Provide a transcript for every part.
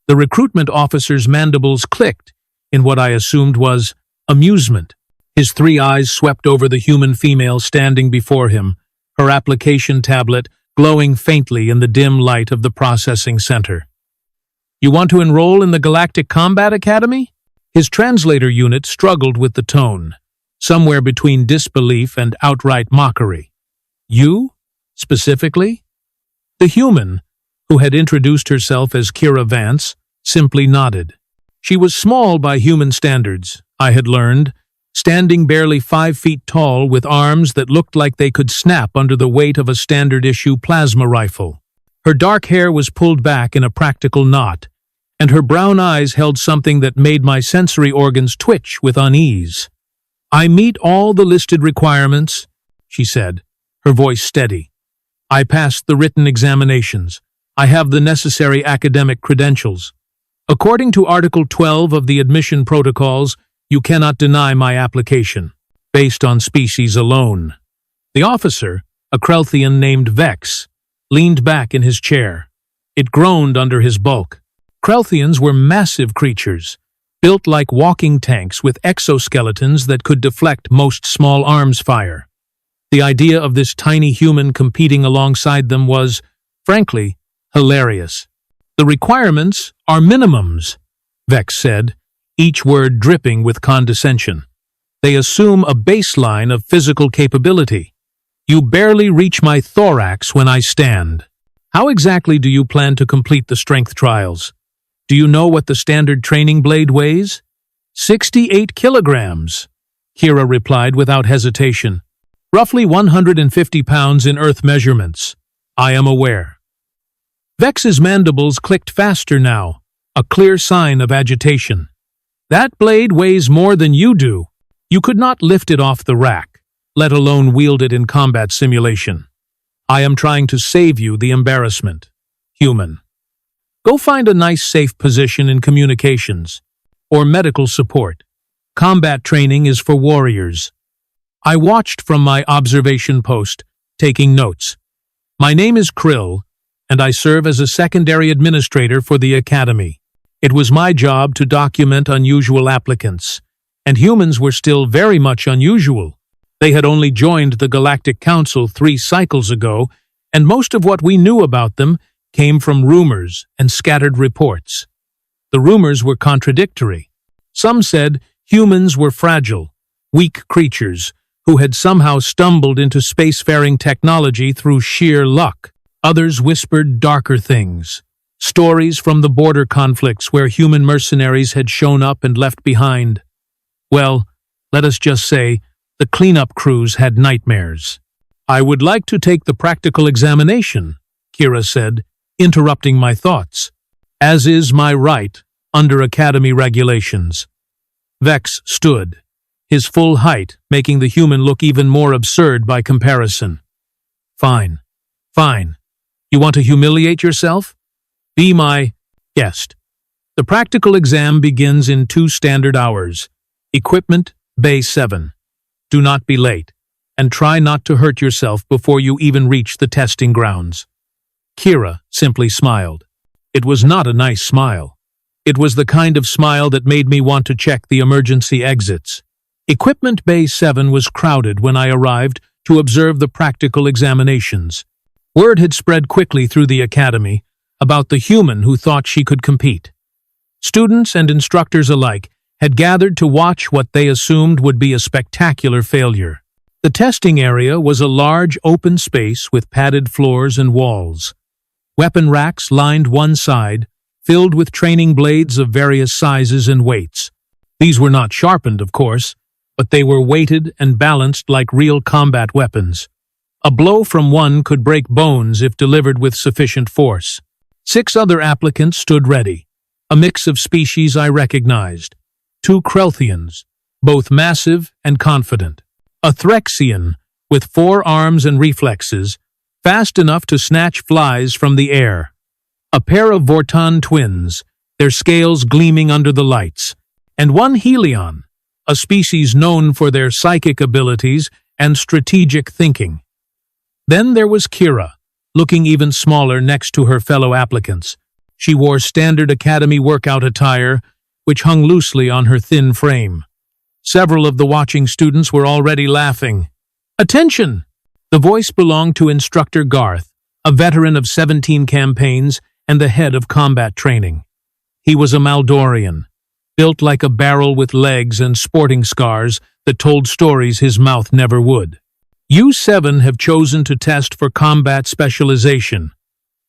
The recruitment officer's mandibles clicked in what I assumed was amusement. His 3 eyes swept over the human female standing before him, her application tablet glowing faintly in the dim light of the processing center. "You want to enroll in the Galactic Combat Academy?" His translator unit struggled with the tone, somewhere between disbelief and outright mockery. "You? Specifically?" The human, who had introduced herself as Kira Vance, simply nodded. She was small by human standards, I had learned, standing barely 5 feet tall with arms that looked like they could snap under the weight of a standard-issue plasma rifle. Her dark hair was pulled back in a practical knot, and her brown eyes held something that made my sensory organs twitch with unease. "I meet all the listed requirements," she said, her voice steady. "I passed the written examinations. I have the necessary academic credentials. According to Article 12 of the admission protocols, you cannot deny my application, based on species alone." The officer, a Krelthian named Vex, leaned back in his chair. It groaned under his bulk. Krelthians were massive creatures, built like walking tanks with exoskeletons that could deflect most small arms fire. The idea of this tiny human competing alongside them was, frankly, hilarious. "The requirements are minimums," Vex said, each word dripping with condescension. "They assume a baseline of physical capability. You barely reach my thorax when I stand. How exactly do you plan to complete the strength trials? Do you know what the standard training blade weighs?" 68 kilograms, Kira replied without hesitation. "Roughly 150 pounds in Earth measurements. I am aware." Vex's mandibles clicked faster now, a clear sign of agitation. "That blade weighs more than you do. You could not lift it off the rack, let alone wield it in combat simulation. I am trying to save you the embarrassment, human. Go find a nice safe position in communications, or medical support. Combat training is for warriors." I watched from my observation post, taking notes. "My name is Krill, and I serve as a secondary administrator for the Academy. It was my job to document unusual applicants, and humans were still very much unusual. They had only joined the Galactic Council 3 cycles ago, and most of what we knew about them came from rumors and scattered reports. The rumors were contradictory. Some said humans were fragile, weak creatures who had somehow stumbled into spacefaring technology through sheer luck. Others whispered darker things. Stories from the border conflicts where human mercenaries had shown up and left behind. Well, let us just say, the cleanup crews had nightmares. "I would like to take the practical examination," Kira said, interrupting my thoughts, "as is my right under Academy regulations." Vex stood, his full height making the human look even more absurd by comparison. "Fine, fine. You want to humiliate yourself? Be my guest. The practical exam begins in 2 standard hours. Equipment, Bay 7. Do not be late, and try not to hurt yourself before you even reach the testing grounds." Kira simply smiled. It was not a nice smile. It was the kind of smile that made me want to check the emergency exits. Equipment Bay 7 was crowded when I arrived to observe the practical examinations. Word had spread quickly through the academy about the human who thought she could compete. Students and instructors alike had gathered to watch what they assumed would be a spectacular failure. The testing area was a large open space with padded floors and walls. Weapon racks lined one side, filled with training blades of various sizes and weights. These were not sharpened, of course, but they were weighted and balanced like real combat weapons. A blow from one could break bones if delivered with sufficient force. 6 other applicants stood ready, a mix of species I recognized. 2 Krelthians, both massive and confident. A Threxian, with 4 arms and reflexes, fast enough to snatch flies from the air. A pair of Vortan twins, their scales gleaming under the lights. And 1 Helion, a species known for their psychic abilities and strategic thinking. Then there was Kira, looking even smaller next to her fellow applicants. She wore standard academy workout attire, which hung loosely on her thin frame. Several of the watching students were already laughing. "Attention!" The voice belonged to Instructor Garth, a veteran of 17 campaigns and the head of combat training. He was a Maldorian, built like a barrel with legs and sporting scars that told stories his mouth never would. "You 7 have chosen to test for combat specialization.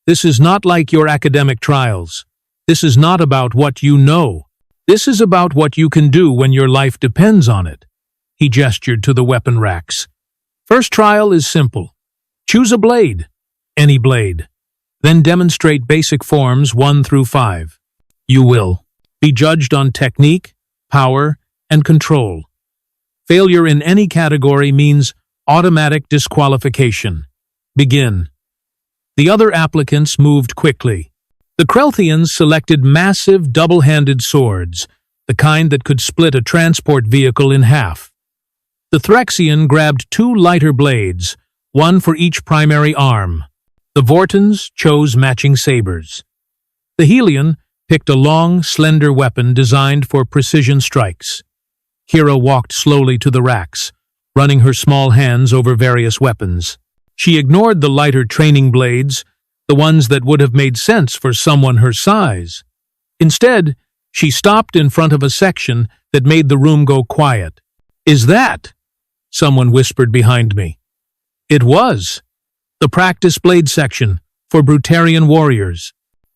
This is not like your academic trials. This is not about what you know. This is about what you can do when your life depends on it." He gestured to the weapon racks. "First trial is simple. Choose a blade, any blade. Then demonstrate basic forms 1 through 5. You will be judged on technique, power, and control. Failure in any category means automatic disqualification. Begin." The other applicants moved quickly. The Krelthians selected massive double-handed swords, the kind that could split a transport vehicle in half. The Threxian grabbed 2 lighter blades, one for each primary arm. The Vortons chose matching sabers. The Helion picked a long, slender weapon designed for precision strikes. Kira walked slowly to the racks, running her small hands over various weapons. She ignored the lighter training blades, the ones that would have made sense for someone her size. Instead, she stopped in front of a section that made the room go quiet. "Is that?" someone whispered behind me. It was the practice blade section for Brutarian warriors.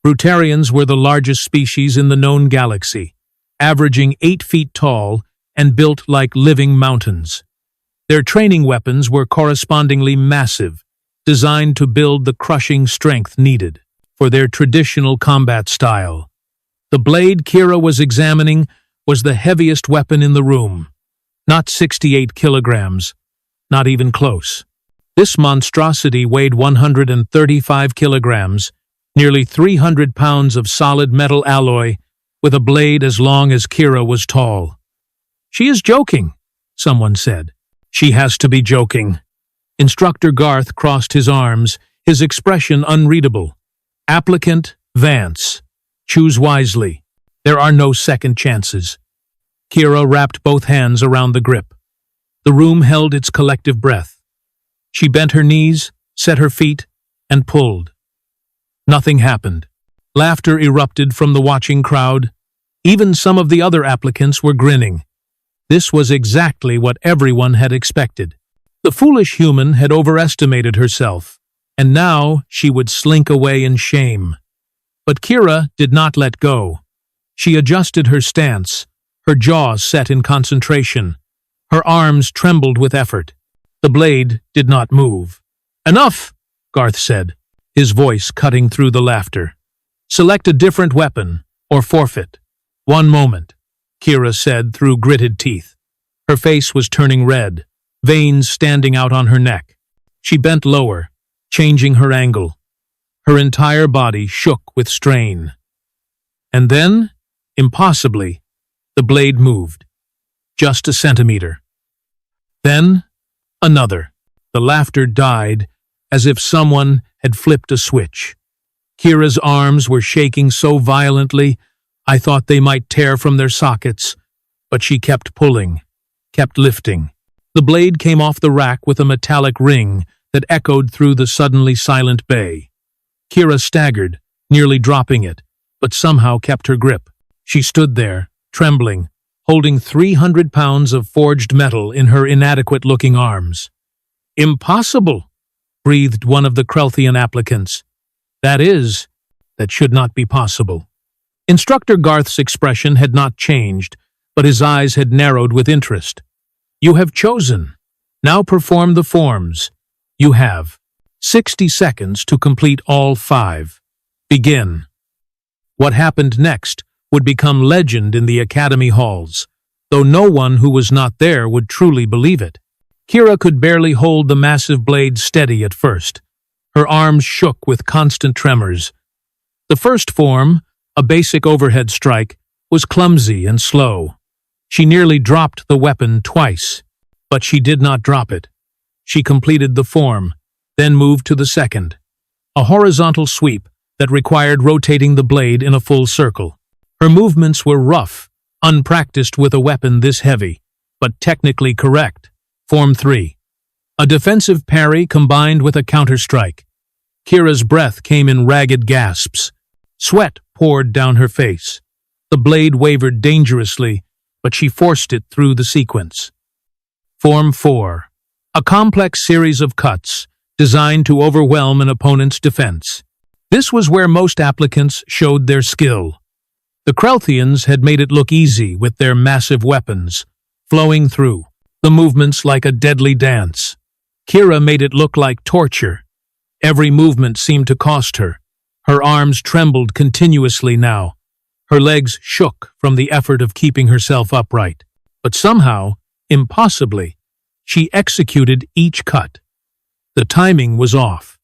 Brutarians were the largest species in the known galaxy, averaging 8 feet tall and built like living mountains. Their training weapons were correspondingly massive, designed to build the crushing strength needed for their traditional combat style. The blade Kira was examining was the heaviest weapon in the room. Not 68 kilograms, not even close. This monstrosity weighed 135 kilograms, nearly 300 pounds of solid metal alloy, with a blade as long as Kira was tall. "She is joking," someone said. "She has to be joking." Instructor Garth crossed his arms, his expression unreadable. "Applicant Vance. Choose wisely. There are no second chances." Kira wrapped both hands around the grip. The room held its collective breath. She bent her knees, set her feet, and pulled. Nothing happened. Laughter erupted from the watching crowd. Even some of the other applicants were grinning. This was exactly what everyone had expected. The foolish human had overestimated herself, and now she would slink away in shame. But Kira did not let go. She adjusted her stance, her jaw set in concentration. Her arms trembled with effort. The blade did not move. "Enough," Garth said, his voice cutting through the laughter. "Select a different weapon, or forfeit." "One moment," Kira said through gritted teeth. Her face was turning red, veins standing out on her neck. She bent lower, changing her angle. Her entire body shook with strain. And then, impossibly, the blade moved. Just a centimeter. Then, another. The laughter died, as if someone had flipped a switch. Kira's arms were shaking so violently, I thought they might tear from their sockets, but she kept pulling, kept lifting. The blade came off the rack with a metallic ring that echoed through the suddenly silent bay. Kira staggered, nearly dropping it, but somehow kept her grip. She stood there, trembling, holding 300 pounds of forged metal in her inadequate-looking arms. "Impossible," breathed one of the Krelthian applicants. That should not be possible." Instructor Garth's expression had not changed, but his eyes had narrowed with interest. "You have chosen. Now perform the forms. You have 60 seconds to complete all 5. Begin." What happened next would become legend in the academy halls, though no one who was not there would truly believe it. Kira could barely hold the massive blade steady at first. Her arms shook with constant tremors. The first form, a basic overhead strike, was clumsy and slow. She nearly dropped the weapon twice, but she did not drop it. She completed the form, then moved to the second. A horizontal sweep, that required rotating the blade in a full circle. Her movements were rough, unpracticed with a weapon this heavy, but technically correct. Form 3. A defensive parry combined with a counter-strike. Kira's breath came in ragged gasps. Sweat poured down her face. The blade wavered dangerously, but she forced it through the sequence. Form 4. A complex series of cuts designed to overwhelm an opponent's defense. This was where most applicants showed their skill. The Krelthians had made it look easy with their massive weapons, flowing through, the movements like a deadly dance. Kira made it look like torture. Every movement seemed to cost her. Her arms trembled continuously now. Her legs shook from the effort of keeping herself upright. But somehow, impossibly, she executed each cut. The timing was off.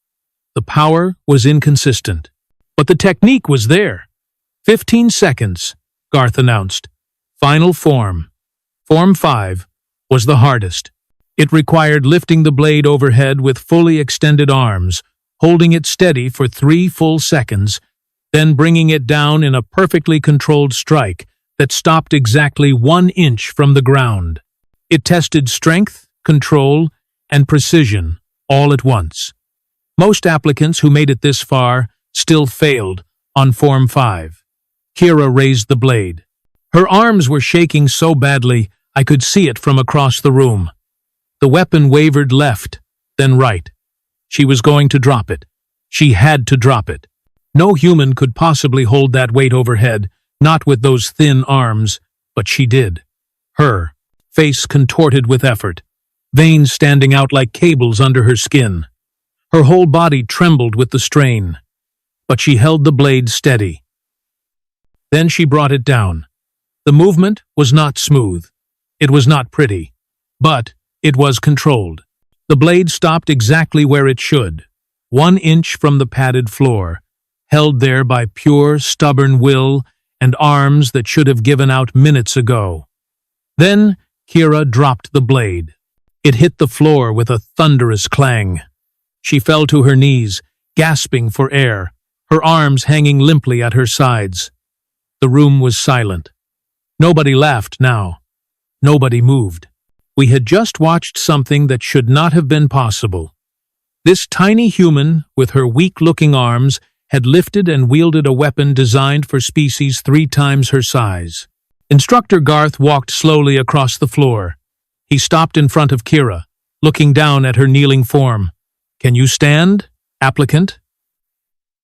The power was inconsistent. But the technique was there. 15 seconds, Garth announced. Final form. Form 5 was the hardest. It required lifting the blade overhead with fully extended arms, holding it steady for 3 full seconds, then bringing it down in a perfectly controlled strike that stopped exactly 1 inch from the ground. It tested strength, control, and precision all at once. Most applicants who made it this far still failed on Form 5. Kira raised the blade. Her arms were shaking so badly I could see it from across the room. The weapon wavered left, then right. She was going to drop it. She had to drop it. No human could possibly hold that weight overhead, not with those thin arms, but she did. Her face contorted with effort, veins standing out like cables under her skin. Her whole body trembled with the strain, but she held the blade steady. Then she brought it down. The movement was not smooth. It was not pretty, but it was controlled. The blade stopped exactly where it should, 1 inch from the padded floor, held there by pure, stubborn will and arms that should have given out minutes ago. Then Kira dropped the blade. It hit the floor with a thunderous clang. She fell to her knees, gasping for air, her arms hanging limply at her sides. The room was silent. Nobody laughed now. Nobody moved. We had just watched something that should not have been possible. This tiny human, with her weak-looking arms, had lifted and wielded a weapon designed for species 3 times her size. Instructor Garth walked slowly across the floor. He stopped in front of Kira, looking down at her kneeling form. "Can you stand, applicant?"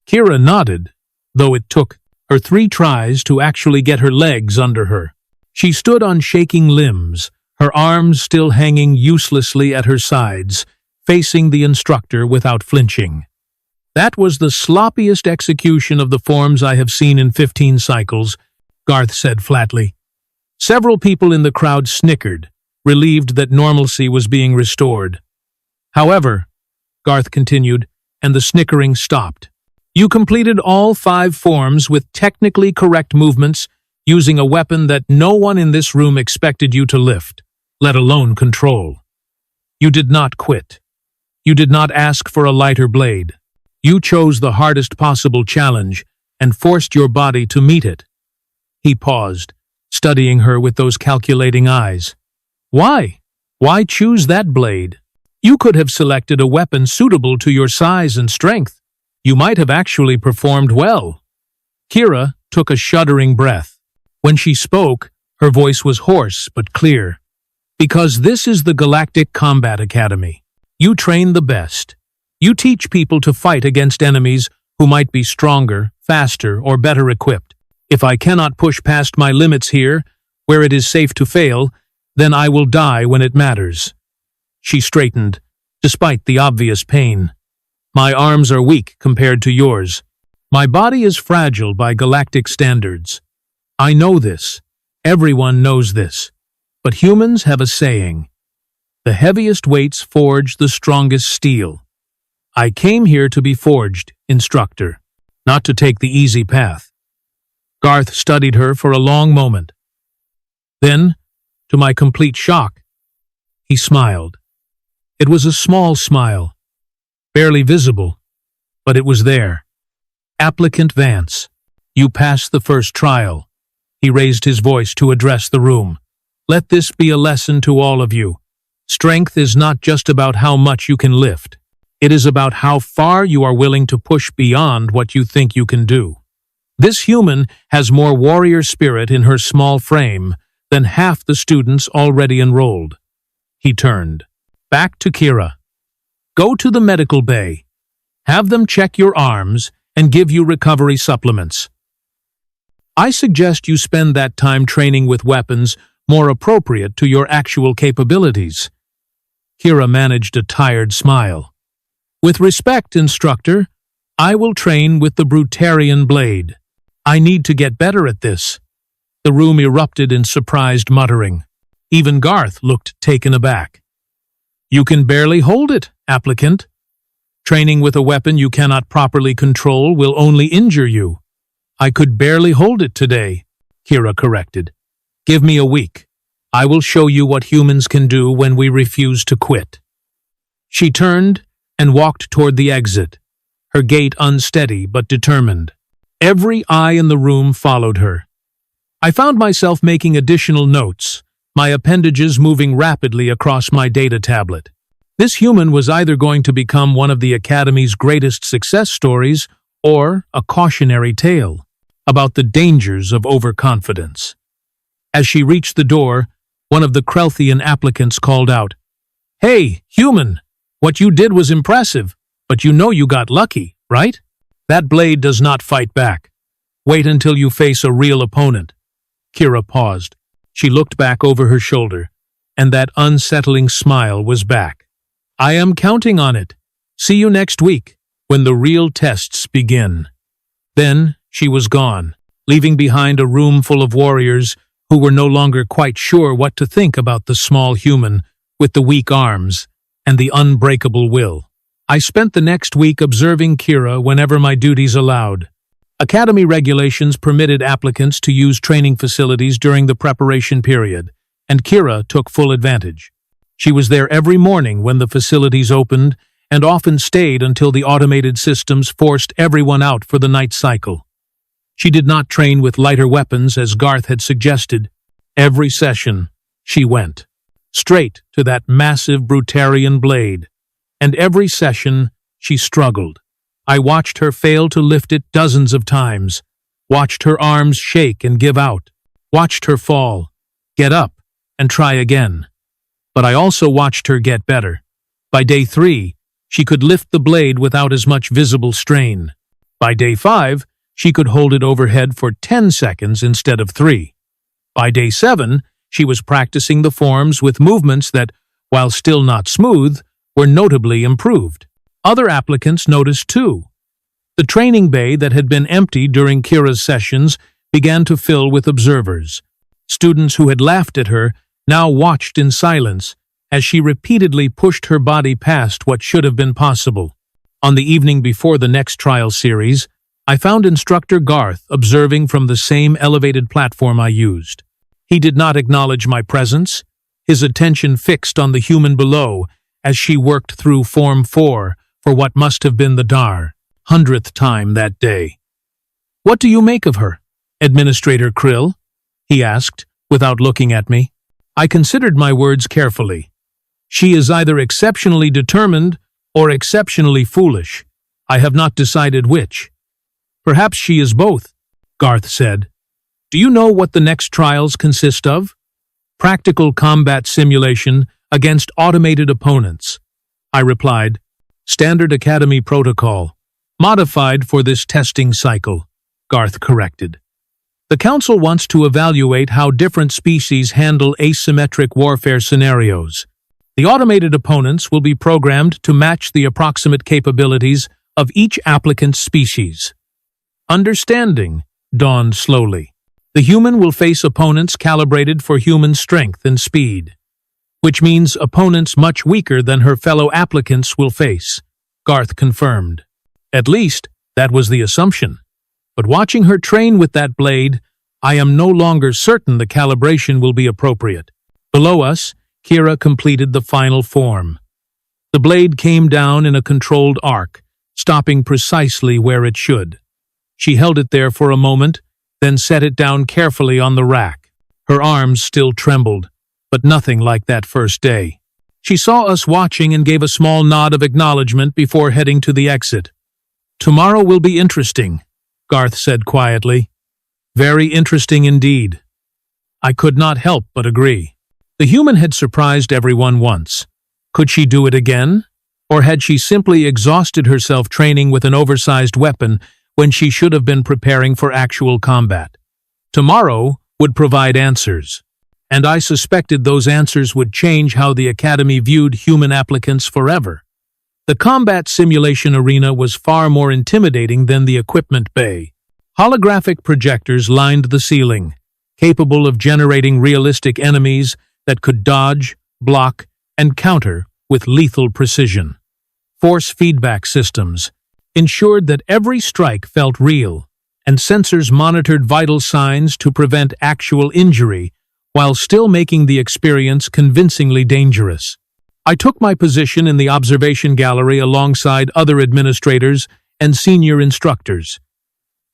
Kira nodded, though it took her 3 tries to actually get her legs under her. She stood on shaking limbs, her arms still hanging uselessly at her sides, facing the instructor without flinching. "That was the sloppiest execution of the forms I have seen in 15 cycles," Garth said flatly. Several people in the crowd snickered, relieved that normalcy was being restored. "However," Garth continued, and the snickering stopped, "you completed all 5 forms with technically correct movements, using a weapon that no one in this room expected you to lift, let alone control. You did not quit. You did not ask for a lighter blade. You chose the hardest possible challenge and forced your body to meet it." He paused, studying her with those calculating eyes. "Why? Why choose that blade? You could have selected a weapon suitable to your size and strength. You might have actually performed well." Kira took a shuddering breath. When she spoke, her voice was hoarse but clear. "Because this is the Galactic Combat Academy. You train the best. You teach people to fight against enemies who might be stronger, faster, or better equipped. If I cannot push past my limits here, where it is safe to fail, then I will die when it matters." She straightened, despite the obvious pain. "My arms are weak compared to yours. My body is fragile by galactic standards. I know this. Everyone knows this. But humans have a saying. The heaviest weights forge the strongest steel. I came here to be forged, instructor, not to take the easy path." Garth studied her for a long moment. Then, to my complete shock, he smiled. It was a small smile, barely visible, but it was there. Applicant Vance, you passed the first trial. He raised his voice to address the room. Let this be a lesson to all of you. Strength is not just about how much you can lift. It is about how far you are willing to push beyond what you think you can do. This human has more warrior spirit in her small frame than half the students already enrolled. He turned back to Kira. Go to the medical bay. Have them check your arms and give you recovery supplements. I suggest you spend that time training with weapons more appropriate to your actual capabilities. Kira managed a tired smile. With respect, instructor, I will train with the Brutarian blade. I need to get better at this. The room erupted in surprised muttering. Even Garth looked taken aback. You can barely hold it, applicant. Training with a weapon you cannot properly control will only injure you. I could barely hold it today, Kira corrected. Give me a week. I will show you what humans can do when we refuse to quit. She turned and walked toward the exit, her gait unsteady but determined. Every eye in the room followed her. I found myself making additional notes, my appendages moving rapidly across my data tablet. This human was either going to become one of the Academy's greatest success stories or a cautionary tale about the dangers of overconfidence. As she reached the door, one of the Krelthian applicants called out, "Hey, human, what you did was impressive, but you know you got lucky, right? That blade does not fight back. Wait until you face a real opponent." Kira paused. She looked back over her shoulder, and that unsettling smile was back. I am counting on it. See you next week, when the real tests begin. Then she was gone, leaving behind a room full of warriors who were no longer quite sure what to think about the small human with the weak arms and the unbreakable will. I spent the next week observing Kira whenever my duties allowed. Academy regulations permitted applicants to use training facilities during the preparation period, and Kira took full advantage. She was there every morning when the facilities opened and often stayed until the automated systems forced everyone out for the night cycle. She did not train with lighter weapons as Garth had suggested. Every session, she went straight to that massive Brutarian blade, and every session, she struggled. I watched her fail to lift it dozens of times, watched her arms shake and give out, watched her fall, get up, and try again. But I also watched her get better. By day 3, she could lift the blade without as much visible strain. By day 5, she could hold it overhead for 10 seconds instead of 3. By day 7, she was practicing the forms with movements that, while still not smooth, were notably improved. Other applicants noticed too. The training bay that had been empty during Kira's sessions began to fill with observers. Students who had laughed at her now watched in silence as she repeatedly pushed her body past what should have been possible. On the evening before the next trial series, I found instructor Garth observing from the same elevated platform I used. He did not acknowledge my presence, his attention fixed on the human below as she worked through Form 4 for what must have been the 100th time that day. "What do you make of her, Administrator Krill?" he asked, without looking at me. I considered my words carefully. She is either exceptionally determined or exceptionally foolish. I have not decided which. Perhaps she is both, Garth said. Do you know what the next trials consist of? Practical combat simulation against automated opponents. I replied, Standard Academy protocol, modified for this testing cycle, Garth corrected. The Council wants to evaluate how different species handle asymmetric warfare scenarios. The automated opponents will be programmed to match the approximate capabilities of each applicant's species. Understanding dawned slowly. The human will face opponents calibrated for human strength and speed, which means opponents much weaker than her fellow applicants will face, Garth confirmed. At least, that was the assumption. But watching her train with that blade, I am no longer certain the calibration will be appropriate. Below us, Kira completed the final form. The blade came down in a controlled arc, stopping precisely where it should. She held it there for a moment, then set it down carefully on the rack. Her arms still trembled, but nothing like that first day. She saw us watching and gave a small nod of acknowledgement before heading to the exit. "Tomorrow will be interesting," Garth said quietly. "Very interesting indeed." I could not help but agree. The human had surprised everyone once. Could she do it again? Or had she simply exhausted herself training with an oversized weapon when she should have been preparing for actual combat? Tomorrow would provide answers, and I suspected those answers would change how the Academy viewed human applicants forever. The combat simulation arena was far more intimidating than the equipment bay. Holographic projectors lined the ceiling, capable of generating realistic enemies that could dodge, block, and counter with lethal precision. Force feedback systems ensured that every strike felt real, and sensors monitored vital signs to prevent actual injury while still making the experience convincingly dangerous. I took my position in the observation gallery alongside other administrators and senior instructors.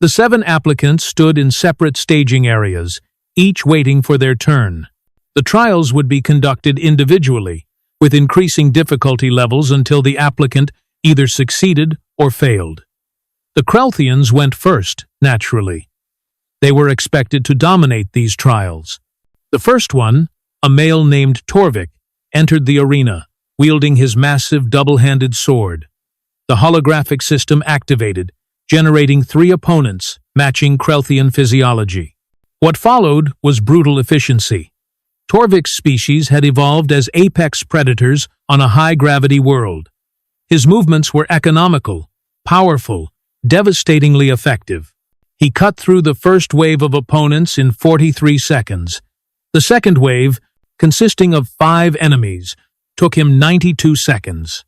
The 7 applicants stood in separate staging areas, each waiting for their turn. The trials would be conducted individually, with increasing difficulty levels until the applicant either succeeded or failed. The Krelthians went first, naturally. They were expected to dominate these trials. The first one, a male named Torvik, entered the arena, wielding his massive double-handed sword. The holographic system activated, generating 3 opponents, matching Krelthian physiology. What followed was brutal efficiency. Torvik's species had evolved as apex predators on a high-gravity world. His movements were economical, powerful, devastatingly effective. He cut through the first wave of opponents in 43 seconds. The second wave, consisting of 5 enemies, took him 92 seconds.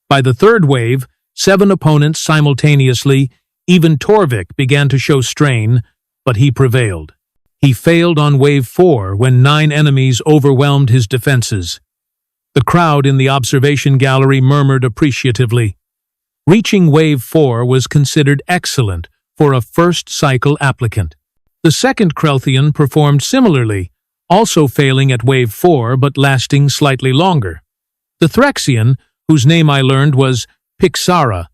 By the third wave, 7 opponents simultaneously, even Torvik began to show strain, but he prevailed. He failed on Wave 4 when 9 enemies overwhelmed his defenses. The crowd in the observation gallery murmured appreciatively. Reaching Wave 4 was considered excellent for a first-cycle applicant. The second Krelthian performed similarly, also failing at Wave 4 but lasting slightly longer. The Threxian, whose name I learned was Pixara,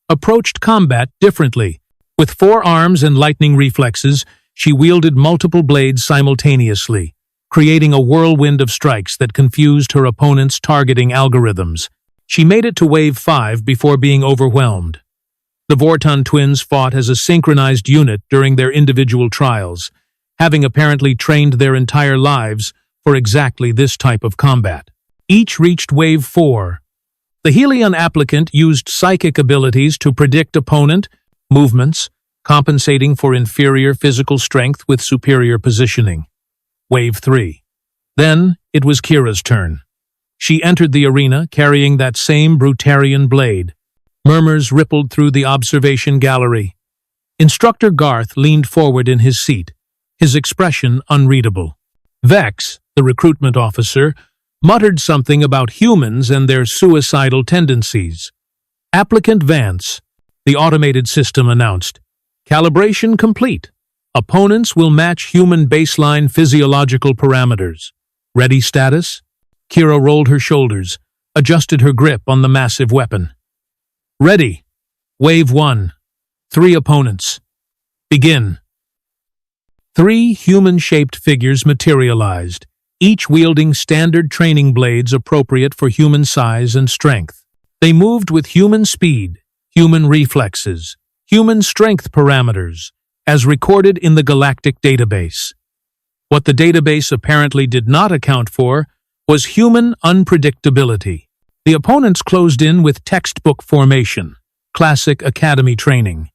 approached combat differently. With 4 arms and lightning reflexes, she wielded multiple blades simultaneously, creating a whirlwind of strikes that confused her opponent's targeting algorithms. She made it to Wave 5 before being overwhelmed. The Vorton twins fought as a synchronized unit during their individual trials, having apparently trained their entire lives for exactly this type of combat. Each reached Wave 4. The Helion applicant used psychic abilities to predict opponent movements, compensating for inferior physical strength with superior positioning. Wave 3. Then, it was Kira's turn. She entered the arena carrying that same Brutarian blade. Murmurs rippled through the observation gallery. Instructor Garth leaned forward in his seat, his expression unreadable. Vex, the recruitment officer, muttered something about humans and their suicidal tendencies. "Applicant Vance," the automated system announced. "Calibration complete. Opponents will match human baseline physiological parameters. Ready status?" Kira rolled her shoulders, adjusted her grip on the massive weapon. "Ready. Wave 1. 3 opponents. Begin." 3 human-shaped figures materialized, each wielding standard training blades appropriate for human size and strength. They moved with human speed, human reflexes, human strength parameters, as recorded in the Galactic database. What the database apparently did not account for was human unpredictability. The opponents closed in with textbook formation, classic academy training.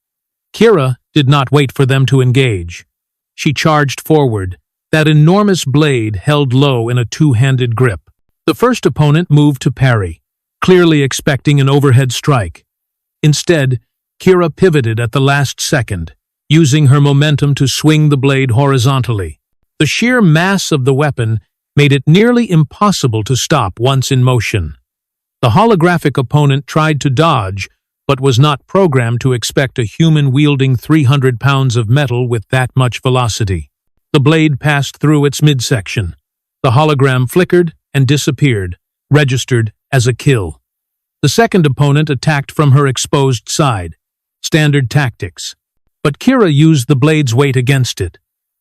Kira did not wait for them to engage. She charged forward, that enormous blade held low in a 2-handed grip. The first opponent moved to parry, clearly expecting an overhead strike. Instead, Kira pivoted at the last second, using her momentum to swing the blade horizontally. The sheer mass of the weapon made it nearly impossible to stop once in motion. The holographic opponent tried to dodge, but was not programmed to expect a human wielding 300 pounds of metal with that much velocity. The blade passed through its midsection. The hologram flickered and disappeared, registered as a kill. The second opponent attacked from her exposed side. Standard tactics. But Kira used the blade's weight against it,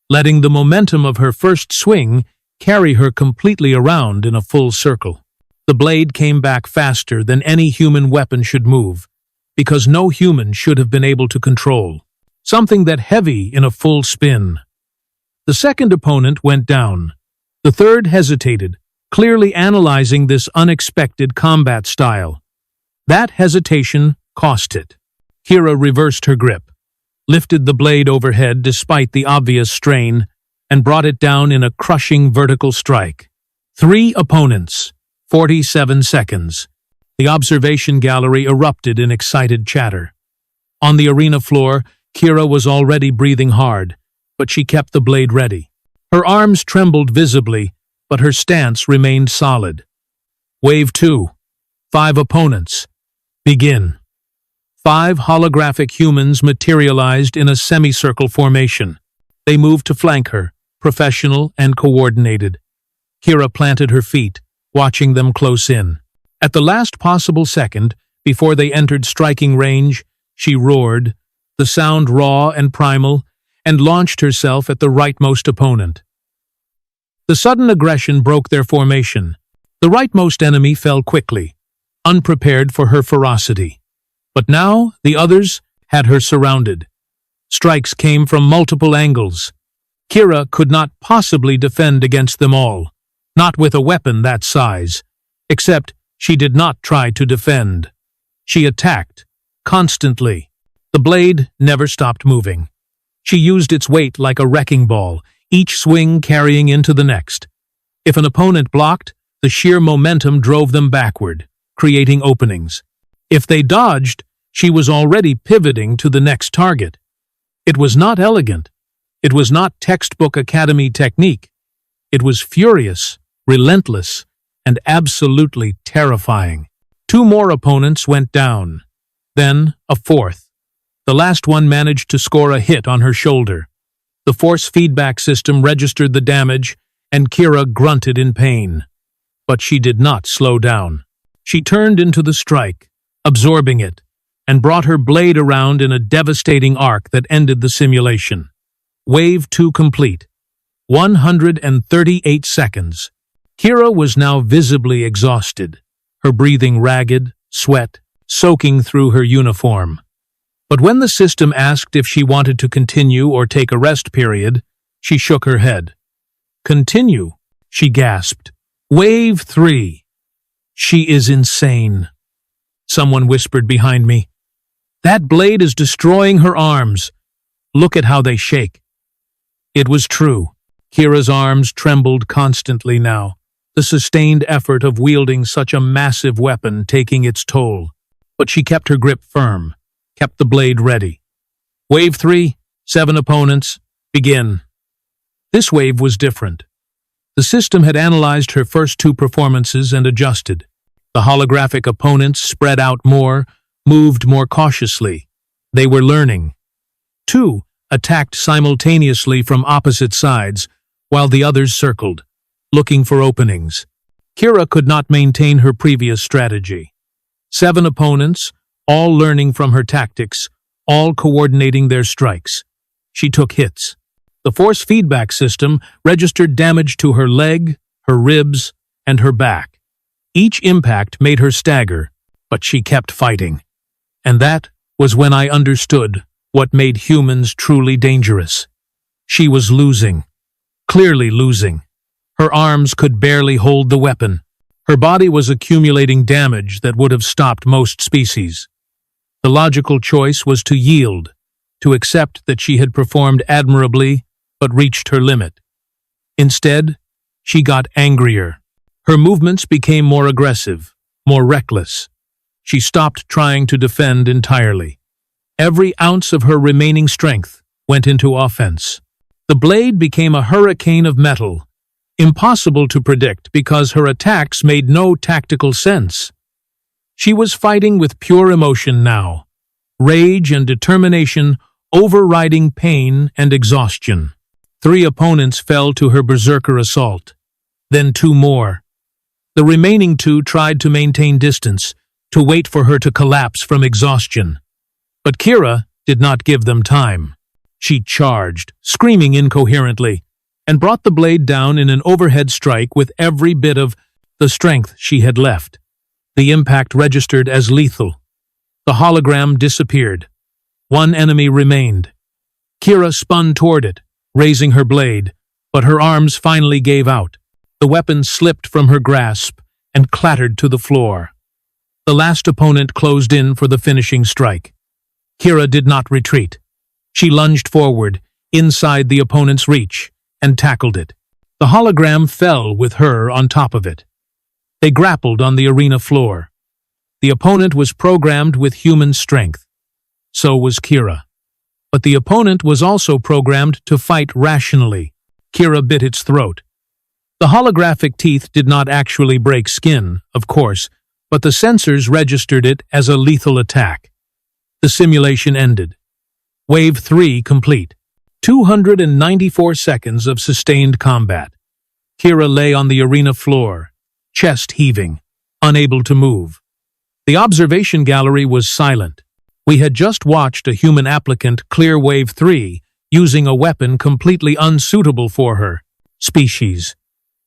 letting the momentum of her first swing carry her completely around in a full circle. The blade came back faster than any human weapon should move, because no human should have been able to control. Something that heavy in a full spin. The second opponent went down. The third hesitated, clearly analyzing this unexpected combat style. That hesitation cost it. Kira reversed her grip, lifted the blade overhead despite the obvious strain, and brought it down in a crushing vertical strike. 3 opponents, 47 seconds. The observation gallery erupted in excited chatter. On the arena floor, Kira was already breathing hard, but she kept the blade ready. Her arms trembled visibly, but her stance remained solid. Wave 2. 5 opponents. Begin. 5 holographic humans materialized in a semicircle formation. They moved to flank her, professional and coordinated. Kira planted her feet, watching them close in. At the last possible second, before they entered striking range, she roared, the sound raw and primal, and launched herself at the rightmost opponent. The sudden aggression broke their formation. The rightmost enemy fell quickly, unprepared for her ferocity. But now the others had her surrounded. Strikes came from multiple angles. Kira could not possibly defend against them all, not with a weapon that size, except she did not try to defend. She attacked, constantly. The blade never stopped moving. She used its weight like a wrecking ball, each swing carrying into the next. If an opponent blocked, the sheer momentum drove them backward, creating openings. If they dodged, she was already pivoting to the next target. It was not elegant. It was not textbook academy technique. It was furious, relentless, and absolutely terrifying. 2 more opponents went down. Then a fourth. The last one managed to score a hit on her shoulder. The force feedback system registered the damage, and Kira grunted in pain. But she did not slow down. She turned into the strike, absorbing it, and brought her blade around in a devastating arc that ended the simulation. Wave 2 complete. 138 seconds. Kira was now visibly exhausted, her breathing ragged, sweat soaking through her uniform. But when the system asked if she wanted to continue or take a rest period, she shook her head. Continue, she gasped. Wave 3. She is insane. Someone whispered behind me. That blade is destroying her arms. Look at how they shake. It was true. Kira's arms trembled constantly now, the sustained effort of wielding such a massive weapon taking its toll. But she kept her grip firm, kept the blade ready. Wave 3, 7 opponents, begin. This wave was different. The system had analyzed her first 2 performances and adjusted. The holographic opponents spread out more, moved more cautiously. They were learning. 2 attacked simultaneously from opposite sides, while the others circled, looking for openings. Kira could not maintain her previous strategy. 7 opponents, all learning from her tactics, all coordinating their strikes. She took hits. The force feedback system registered damage to her leg, her ribs, and her back. Each impact made her stagger, but she kept fighting. And that was when I understood what made humans truly dangerous. She was losing, clearly losing. Her arms could barely hold the weapon. Her body was accumulating damage that would have stopped most species. The logical choice was to yield, to accept that she had performed admirably but reached her limit. Instead, she got angrier. Her movements became more aggressive, more reckless. She stopped trying to defend entirely. Every ounce of her remaining strength went into offense. The blade became a hurricane of metal, impossible to predict because her attacks made no tactical sense. She was fighting with pure emotion now, rage and determination overriding pain and exhaustion. 3 opponents fell to her berserker assault, then 2 more. The remaining 2 tried to maintain distance, to wait for her to collapse from exhaustion. But Kira did not give them time. She charged, screaming incoherently, and brought the blade down in an overhead strike with every bit of the strength she had left. The impact registered as lethal. The hologram disappeared. 1 enemy remained. Kira spun toward it, raising her blade, but her arms finally gave out. The weapon slipped from her grasp and clattered to the floor. The last opponent closed in for the finishing strike. Kira did not retreat. She lunged forward, inside the opponent's reach, and tackled it. The hologram fell with her on top of it. They grappled on the arena floor. The opponent was programmed with human strength. So was Kira. But the opponent was also programmed to fight rationally. Kira bit its throat. The holographic teeth did not actually break skin, of course, but the sensors registered it as a lethal attack. The simulation ended. Wave 3 complete. 294 seconds of sustained combat. Kira lay on the arena floor, chest heaving, unable to move. The observation gallery was silent. We had just watched a human applicant clear Wave 3 using a weapon completely unsuitable for her species,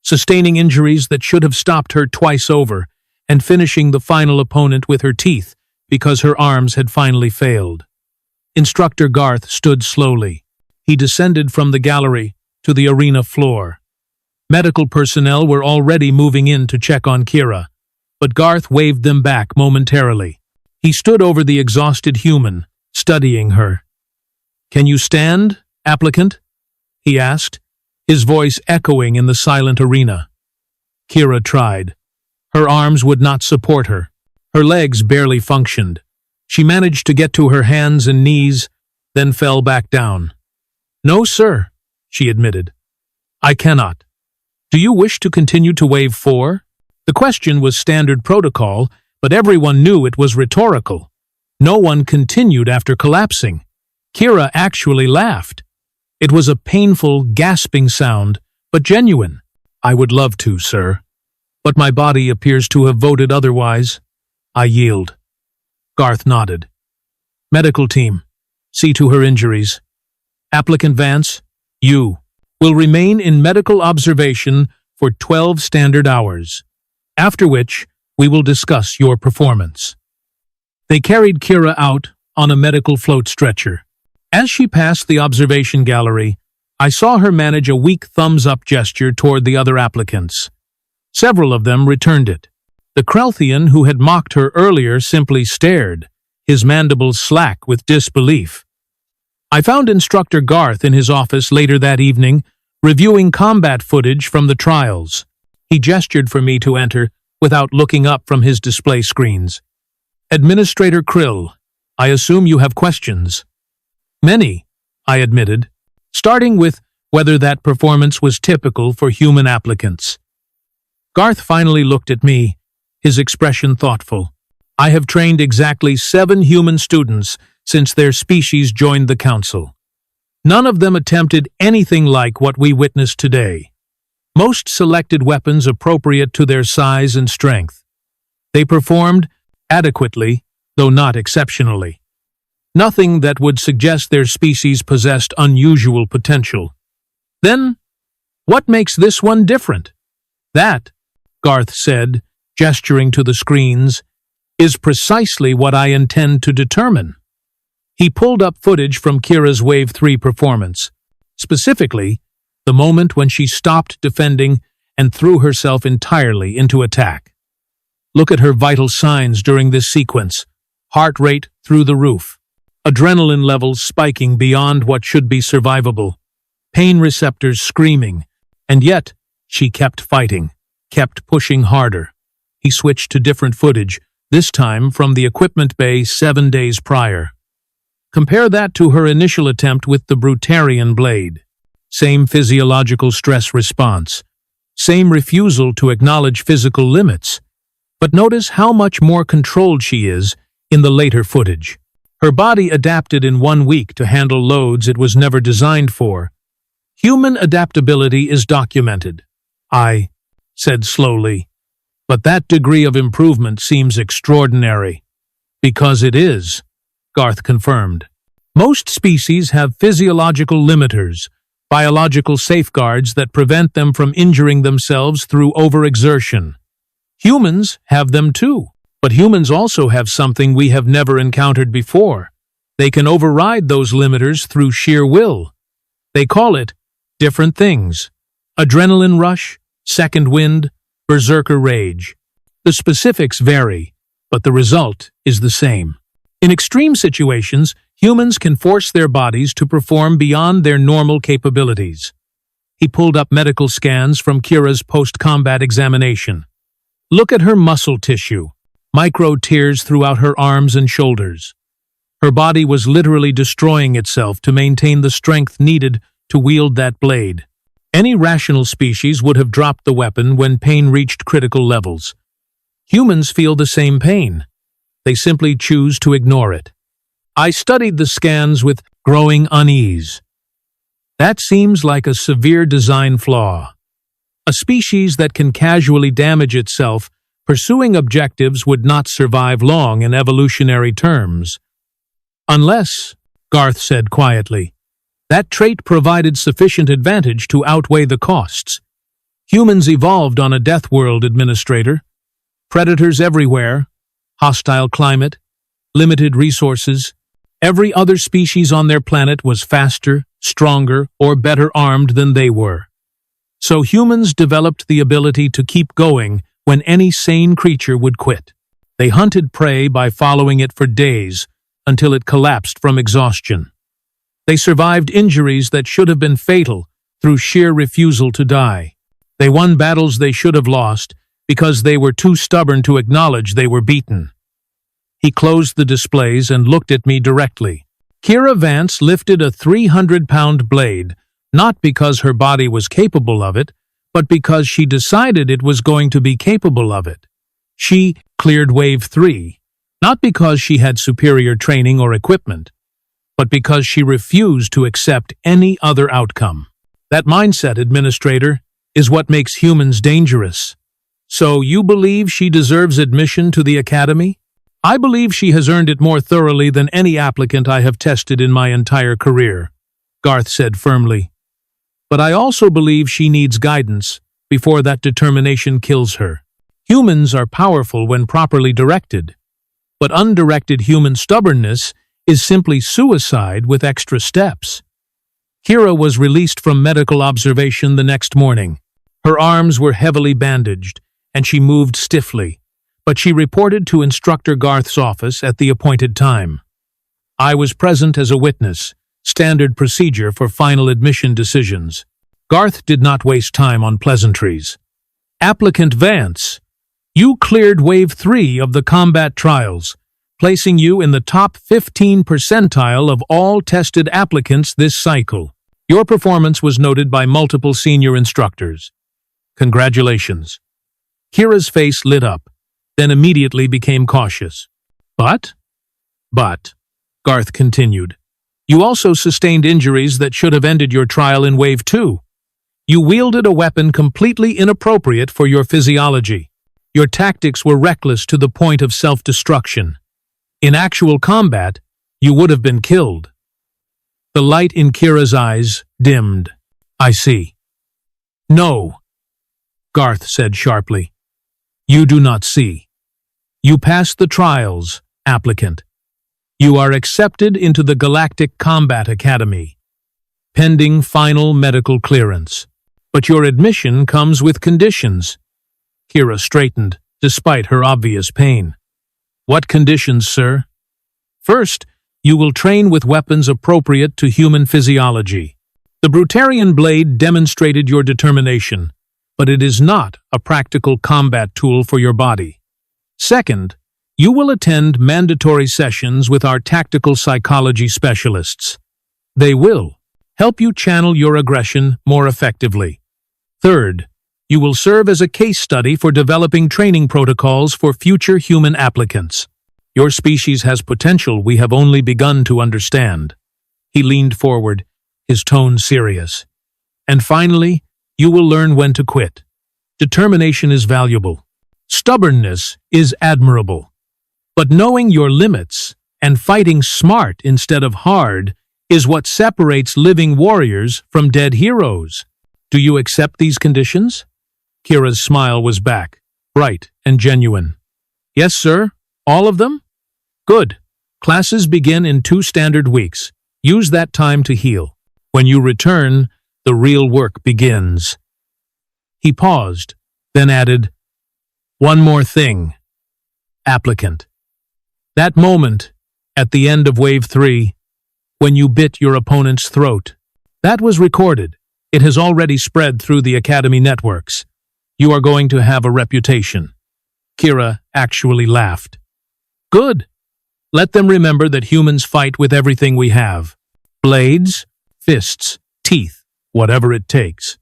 sustaining injuries that should have stopped her twice over, and finishing the final opponent with her teeth because her arms had finally failed. Instructor Garth stood slowly. He descended from the gallery to the arena floor. Medical personnel were already moving in to check on Kira, but Garth waved them back momentarily. He stood over the exhausted human, studying her. "Can you stand, applicant?" he asked, his voice echoing in the silent arena. Kira tried. Her arms would not support her. Her legs barely functioned. She managed to get to her hands and knees, then fell back down. "No, sir," she admitted. "I cannot. Do you wish to continue to Wave 4? The question was standard protocol, but everyone knew it was rhetorical. No one continued after collapsing. Kira actually laughed. It was a painful, gasping sound, but genuine. "I would love to, sir. But my body appears to have voted otherwise. I yield." Garth nodded. "Medical team, see to her injuries. Applicant Vance, you will remain in medical observation for 12 standard hours, after which we will discuss your performance." They carried Kira out on a medical float stretcher. As she passed the observation gallery, I saw her manage a weak thumbs-up gesture toward the other applicants. Several of them returned it. The Krelthian who had mocked her earlier simply stared, his mandibles slack with disbelief. I found Instructor Garth in his office later that evening, reviewing combat footage from the trials. He gestured for me to enter without looking up from his display screens. "Administrator Krill, I assume you have questions." "Many," I admitted, starting with whether that performance was typical for human applicants. Garth finally looked at me, his expression thoughtful. "I have trained exactly 7 human students since their species joined the Council. None of them attempted anything like what we witnessed today. Most selected weapons appropriate to their size and strength. They performed adequately, though not exceptionally. Nothing that would suggest their species possessed unusual potential. Then, what makes this one different?" "That," Garth said, gesturing to the screens, "is precisely what I intend to determine." He pulled up footage from Kira's Wave 3 performance, specifically the moment when she stopped defending and threw herself entirely into attack. "Look at her vital signs during this sequence. Heart rate through the roof. Adrenaline levels spiking beyond what should be survivable. Pain receptors screaming. And yet, she kept fighting, kept pushing harder." He switched to different footage, this time from the equipment bay 7 days prior. "Compare that to her initial attempt with the Brutarian blade. Same physiological stress response. Same refusal to acknowledge physical limits. But notice how much more controlled she is in the later footage. Her body adapted in 1 week to handle loads it was never designed for. Human adaptability is documented, I said slowly. But that degree of improvement seems extraordinary. Because it is, Garth confirmed. Most species have physiological limiters, biological safeguards that prevent them from injuring themselves through overexertion. Humans have them too, but humans also have something we have never encountered before. They can override those limiters through sheer will. They call it different things: adrenaline rush, second wind, berserker rage. The specifics vary, but the result is the same. In extreme situations, humans can force their bodies to perform beyond their normal capabilities. He pulled up medical scans from Kira's post-combat examination. Look at her muscle tissue, micro tears throughout her arms and shoulders. Her body was literally destroying itself to maintain the strength needed to wield that blade. Any rational species would have dropped the weapon when pain reached critical levels. Humans feel the same pain. They simply choose to ignore it. I studied the scans with growing unease. That seems like a severe design flaw. A species that can casually damage itself pursuing objectives would not survive long in evolutionary terms. Unless, Garth said quietly, that trait provided sufficient advantage to outweigh the costs. Humans evolved on a death world, Administrator. Predators everywhere, hostile climate, limited resources. Every other species on their planet was faster, stronger, or better armed than they were. So humans developed the ability to keep going when any sane creature would quit. They hunted prey by following it for days until it collapsed from exhaustion. They survived injuries that should have been fatal through sheer refusal to die. They won battles they should have lost because they were too stubborn to acknowledge they were beaten. He closed the displays and looked at me directly. Kira Vance lifted a 300-pound blade, not because her body was capable of it, but because she decided it was going to be capable of it. She cleared Wave 3, not because she had superior training or equipment, but because she refused to accept any other outcome. That mindset, Administrator, is what makes humans dangerous. So you believe she deserves admission to the Academy? I believe she has earned it more thoroughly than any applicant I have tested in my entire career, Garth said firmly. But I also believe she needs guidance before that determination kills her. Humans are powerful when properly directed, but undirected human stubbornness is simply suicide with extra steps. Kira was released from medical observation the next morning. Her arms were heavily bandaged, and she moved stiffly, but she reported to Instructor Garth's office at the appointed time. I was present as a witness, standard procedure for final admission decisions. Garth did not waste time on pleasantries. Applicant Vance, you cleared Wave 3 of the combat trials, placing you in the top 15 percentile of all tested applicants this cycle. Your performance was noted by multiple senior instructors. Congratulations. Kira's face lit up, then immediately became cautious. But, Garth continued, you also sustained injuries that should have ended your trial in Wave 2. You wielded a weapon completely inappropriate for your physiology. Your tactics were reckless to the point of self-destruction. In actual combat, you would have been killed. The light in Kira's eyes dimmed. I see. No, Garth said sharply. You do not see. You passed the trials, applicant. You are accepted into the Galactic Combat Academy, pending final medical clearance. But your admission comes with conditions. Kira straightened, despite her obvious pain. What conditions, sir? First, you will train with weapons appropriate to human physiology. The Brutarian blade demonstrated your determination, but it is not a practical combat tool for your body. Second, you will attend mandatory sessions with our tactical psychology specialists. They will help you channel your aggression more effectively. Third, You will serve as a case study for developing training protocols for future human applicants. Your species has potential we have only begun to understand." He leaned forward, his tone serious. "And finally, you will learn when to quit. Determination is valuable. Stubbornness is admirable. But knowing your limits and fighting smart instead of hard is what separates living warriors from dead heroes. Do you accept these conditions?" Kira's smile was back, bright and genuine. "Yes, sir. All of them?" "Good. Classes begin in 2 standard weeks. Use that time to heal. When you return, the real work begins." He paused, then added, "One more thing. Applicant. That moment, at the end of Wave 3, when you bit your opponent's throat, that was recorded. It has already spread through the Academy networks. You are going to have a reputation." Kira actually laughed. "Good. Let them remember that humans fight with everything we have. Blades, fists, teeth, whatever it takes."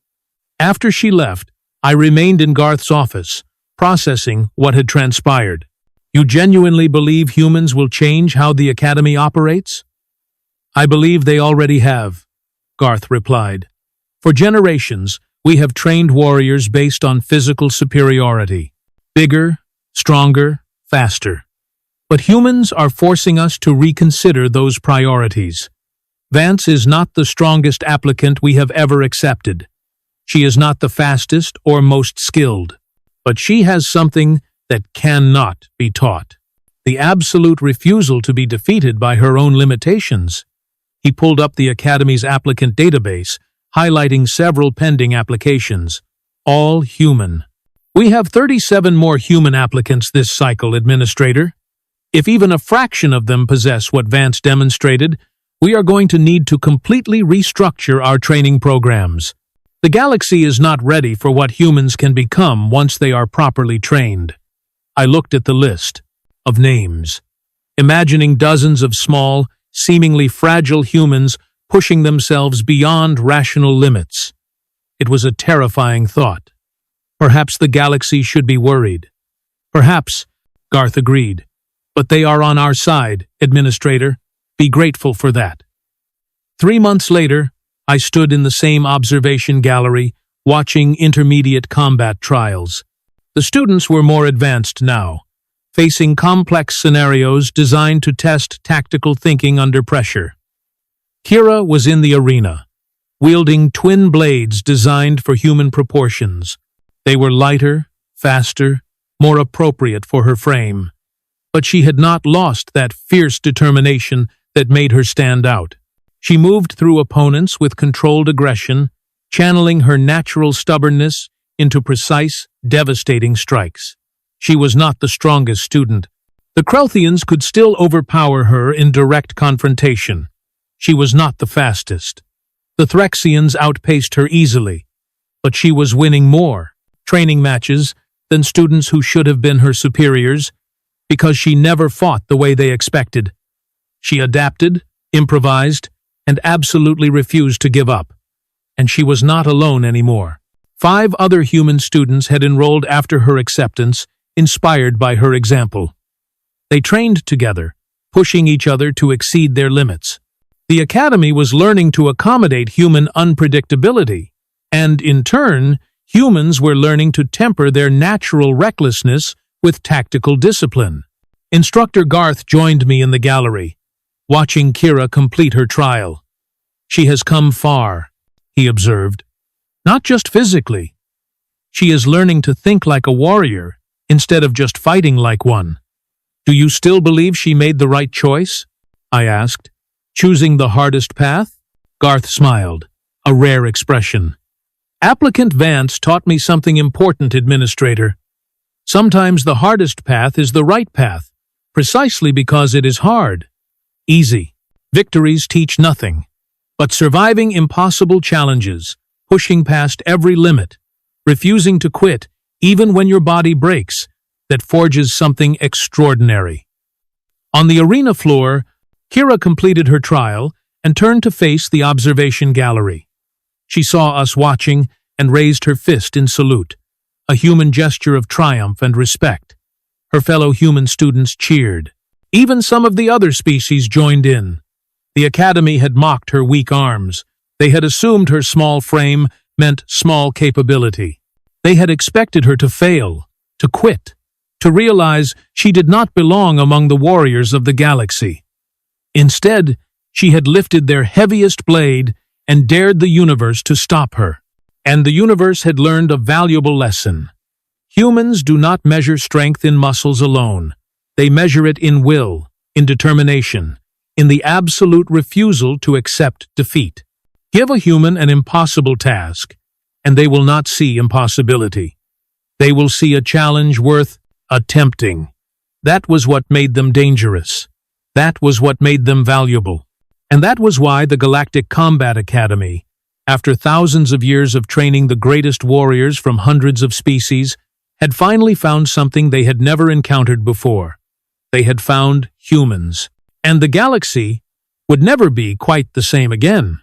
After she left, I remained in Garth's office, processing what had transpired. "You genuinely believe humans will change how the Academy operates?" "I believe they already have," Garth replied. "For generations, we have trained warriors based on physical superiority. Bigger, stronger, faster. But humans are forcing us to reconsider those priorities. Vance is not the strongest applicant we have ever accepted. She is not the fastest or most skilled. But she has something that cannot be taught. The absolute refusal to be defeated by her own limitations." He pulled up the Academy's applicant database, highlighting several pending applications, all human. "We have 37 more human applicants this cycle, Administrator. If even a fraction of them possess what Vance demonstrated, we are going to need to completely restructure our training programs. The galaxy is not ready for what humans can become once they are properly trained." I looked at the list of names, imagining dozens of small, seemingly fragile humans pushing themselves beyond rational limits. It was a terrifying thought. Perhaps the galaxy should be worried. "Perhaps," Garth agreed. "But they are on our side, Administrator. Be grateful for that." 3 months later, I stood in the same observation gallery, watching intermediate combat trials. The students were more advanced now, facing complex scenarios designed to test tactical thinking under pressure. Kira was in the arena, wielding twin blades designed for human proportions. They were lighter, faster, more appropriate for her frame. But she had not lost that fierce determination that made her stand out. She moved through opponents with controlled aggression, channeling her natural stubbornness into precise, devastating strikes. She was not the strongest student. The Krelthians could still overpower her in direct confrontation. She was not the fastest. The Threxians outpaced her easily, but she was winning more training matches than students who should have been her superiors, because she never fought the way they expected. She adapted, improvised, and absolutely refused to give up. And she was not alone anymore. 5 other human students had enrolled after her acceptance, inspired by her example. They trained together, pushing each other to exceed their limits. The Academy was learning to accommodate human unpredictability, and in turn, humans were learning to temper their natural recklessness with tactical discipline. Instructor Garth joined me in the gallery, watching Kira complete her trial. "She has come far," he observed. "Not just physically. She is learning to think like a warrior instead of just fighting like one." "Do you still believe she made the right choice?" I asked. "Choosing the hardest path?" Garth smiled, a rare expression. "Applicant Vance taught me something important, Administrator. Sometimes the hardest path is the right path, precisely because it is hard. Easy. Victories teach nothing. But surviving impossible challenges, pushing past every limit, refusing to quit, even when your body breaks, that forges something extraordinary." On the arena floor, Kira completed her trial and turned to face the observation gallery. She saw us watching and raised her fist in salute. a human gesture of triumph and respect. Her fellow human students cheered. Even some of the other species joined in. The Academy had mocked her weak arms. They had assumed her small frame meant small capability. They had expected her to fail, to quit, to realize she did not belong among the warriors of the galaxy. Instead, she had lifted their heaviest blade and dared the universe to stop her. And the universe had learned a valuable lesson. Humans do not measure strength in muscles alone. They measure it in will, in determination, in the absolute refusal to accept defeat. Give a human an impossible task, and they will not see impossibility. They will see a challenge worth attempting. That was what made them dangerous. That was what made them valuable. And that was why the Galactic Combat Academy, after thousands of years of training the greatest warriors from hundreds of species, had finally found something they had never encountered before. They had found humans. And the galaxy would never be quite the same again.